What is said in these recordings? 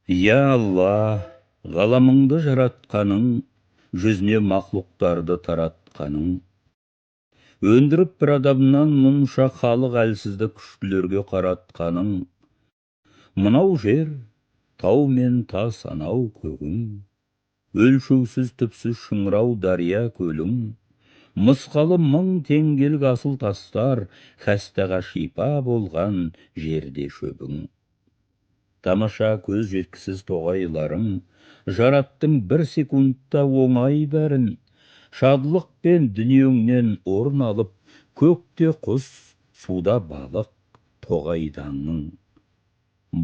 Я Алла, ғаламыңды жаратқаның, жүзіне мақлуқтарды таратқаның, өндіріп бір адамнан мұнша халық әлсізді күштілерге қаратқаның, мынау жер, тау мен тас анау көгің, өлшеусіз түпсіз шыңырау дария көлің, мысқалы мың теңгелік асыл тастар, хастаға шипа болған жерде шөбің. Тамаша көз жеткісіз тоғайларың, жараттың бір секундта оңай бәрін, шадлық пен дүниеңнен орын алып, көкте құс, суда балық, тоғайдаңың.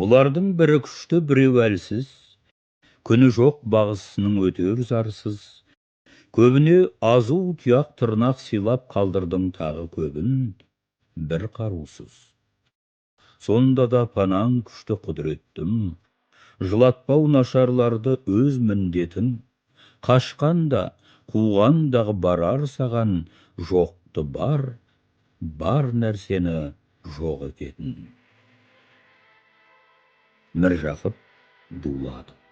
Бұлардың бірі күшті, біреу әлсіз, күні жоқ бағысының өтер зарсыз. Көбіне азу тұяқ тырнақ сыйлап қалдырдың тағы көбін, бір қарусыз. Сонда да панаң күшті құдіреттім, жылатпау нашарларды өз міндетін, қашқанда, қуғандағы барар саған, жоқты бар нәрсені жоқ ететін. Міржақып Дулатов.